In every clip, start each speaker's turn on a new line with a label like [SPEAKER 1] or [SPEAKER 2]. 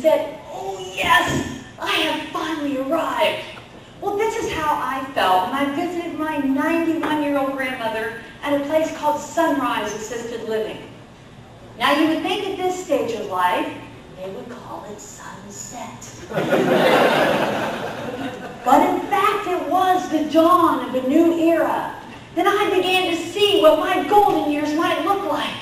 [SPEAKER 1] said, "Oh yes, I have finally arrived." Well, this is how I felt when I visited my 91-year-old grandmother at a place called Sunrise Assisted Living. Now, you would think at this stage of life, they would call it sunset. But in fact, it was the dawn of a new era. Then I began to see what my golden years might look like.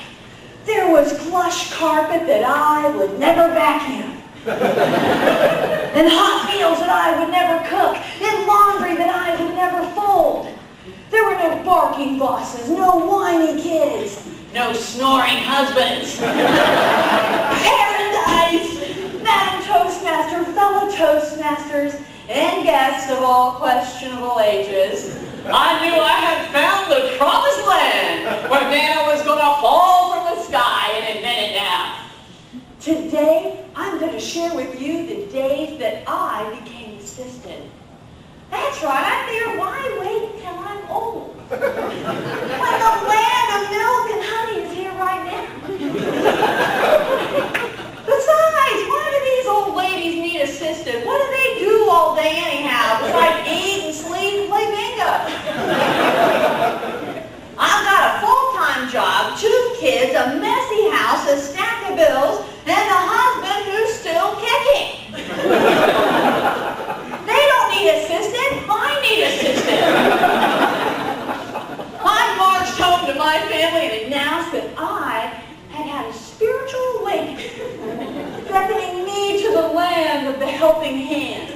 [SPEAKER 1] There was plush carpet that I would never vacuum. And hot meals that I would never cook. And laundry that I would never fold. There were no barking bosses, no whiny kids, no snoring husbands. Paradise! Madam Toastmaster, fellow Toastmasters, and guests of all questionable ages. I knew I had found the promised land where manna was going to fall from the sky any minute now. Today, I'm going to share with you the days that I became assisted. That's right, I figured, why wait until I'm old? When the land of milk and honey is here right now. Besides, why do these old ladies need assisted? What do they do all day anyhow besides eat and sleep and play bingo? I've got a full-time job, 2 kids, a messy house, a stack of bills, and a husband who's still kicking. They don't need assistant. I need assistant. I marched home to my family and announced that I had had a spiritual awakening, beckoning me to the land of the helping hand.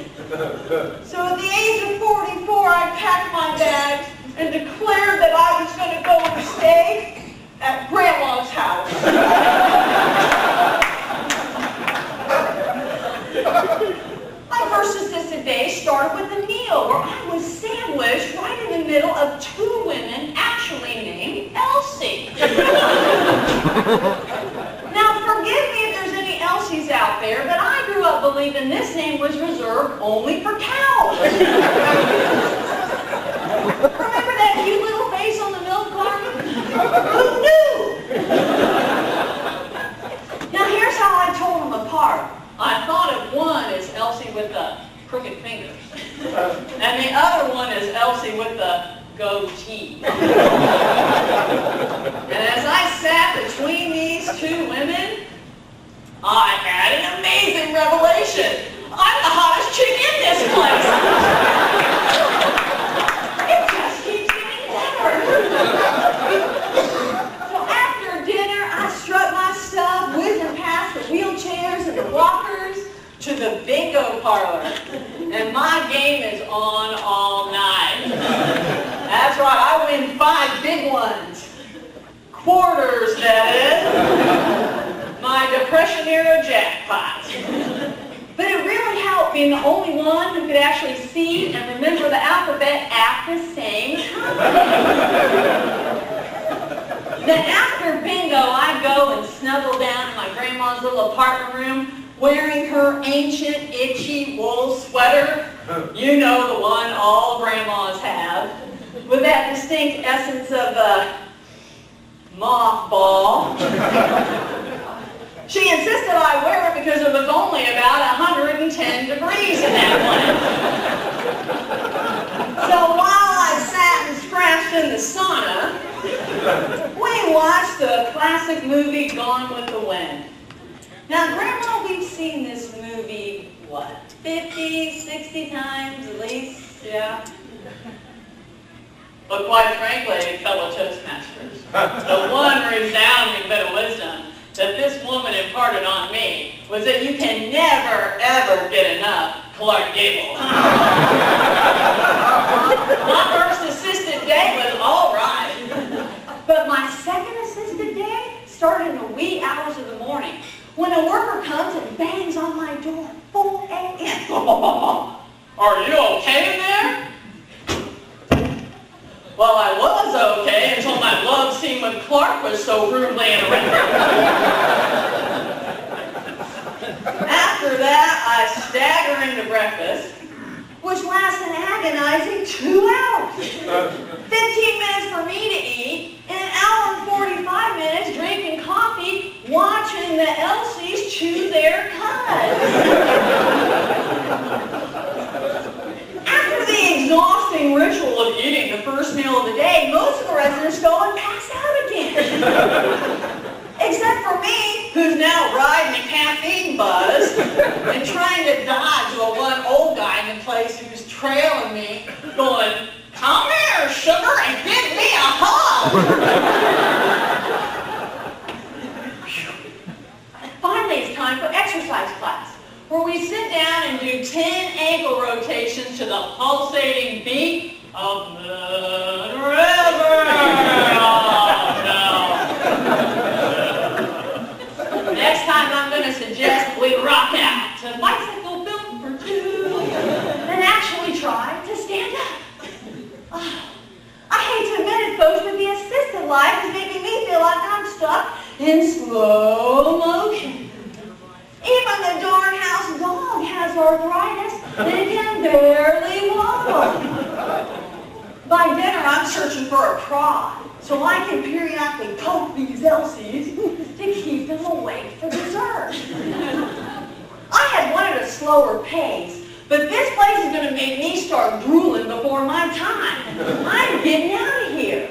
[SPEAKER 1] So at the age of 44, I packed my bags and declared that I was going to go and stay at Grandma's house. My first assisted day started with a meal where I was sandwiched right in the middle of 2 women actually named Elsie. Now, forgive me if there's any Elsies out there, but I grew up believing this name was reserved only for cows. Remember that cute little face on the milk carton? Who knew? Now, here's how I told them apart. I thought of one as Elsie with the crooked fingers, and the other one is Elsie with the goatee. And as I sat between these 2 women, I had an amazing revelation. I'm the hottest chick in this place. It just keeps getting better. So after dinner, I strut my stuff, whizzing past the wheelchairs and the walkers to the bingo parlor. And my game is on all night. That's right, I win 5 big ones. Quarters, that is. My Depression-era jackpot. But it really helped being the only one who could actually see and remember the alphabet at the same time. Then after bingo, I'd go and snuggle down in my grandma's little apartment room, wearing her ancient, itchy wool sweater. You know, the one all grandmas have, with that distinct essence of mothball. She insisted I wear it because it was only about 110 degrees in that one. So while I sat and scratched in the sauna, we watched the classic movie Gone with the Wind. Now, Grandma, we've seen this movie, what, 50, 60 times at least? Yeah. But quite frankly, fellow Toastmasters, the one resounding bit of wisdom that this woman imparted on me was that you can never, ever get enough Clark Gable. My first assisted day was all right, but my second assisted day started in the wee hours of the morning when a worker comes and bangs on my door, 4 a.m. Are you okay in there? Well, I was okay until my love scene with Clark was so rudely interrupted. After that, I stagger into breakfast, which lasts an agonizing 2 hours. 15 minutes for me to eat, and an hour and 45 minutes drinking coffee, watching the Elsies chew their cuds. prisoners go and pass out again. Except for me, who's now riding a caffeine buzz and trying to dodge one old guy in the place who's trailing me, going, "Come here, sugar, and give me a hug." Finally, it's time for exercise class, where we sit down and do 10 ankle rotations to the pulsating beat of the river. Oh, no. Next time I'm going to suggest we rock out to Bicycle Built for Two and actually try to stand up. Oh, I hate to admit it, folks, but the assisted life is making me feel like I'm stuck in slow motion. Even the darn house dog has arthritis and it can barely walk. By dinner, I'm searching for a prod so I can periodically poke these Elsies to keep them awake for dessert. I had wanted a slower pace, but this place is going to make me start drooling before my time. I'm getting out of here.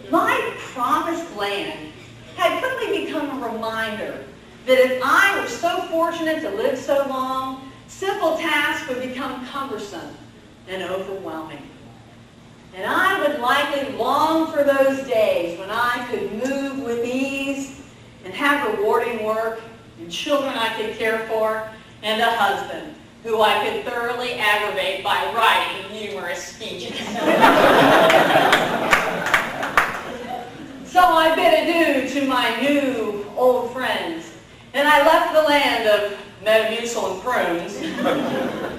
[SPEAKER 1] My promised land had quickly become a reminder that if I were so fortunate to live so long, simple tasks would become cumbersome and overwhelming. And I would likely long for those days when I could move with ease and have rewarding work and children I could care for and a husband who I could thoroughly aggravate by writing humorous speeches. So I bid adieu to my new old friends, and I left the land of Metamucil and prunes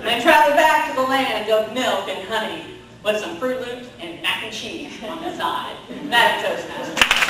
[SPEAKER 1] and traveled back to the land of milk and honey with some Fruit Loops and mac and cheese on the side. Madam Toastmaster.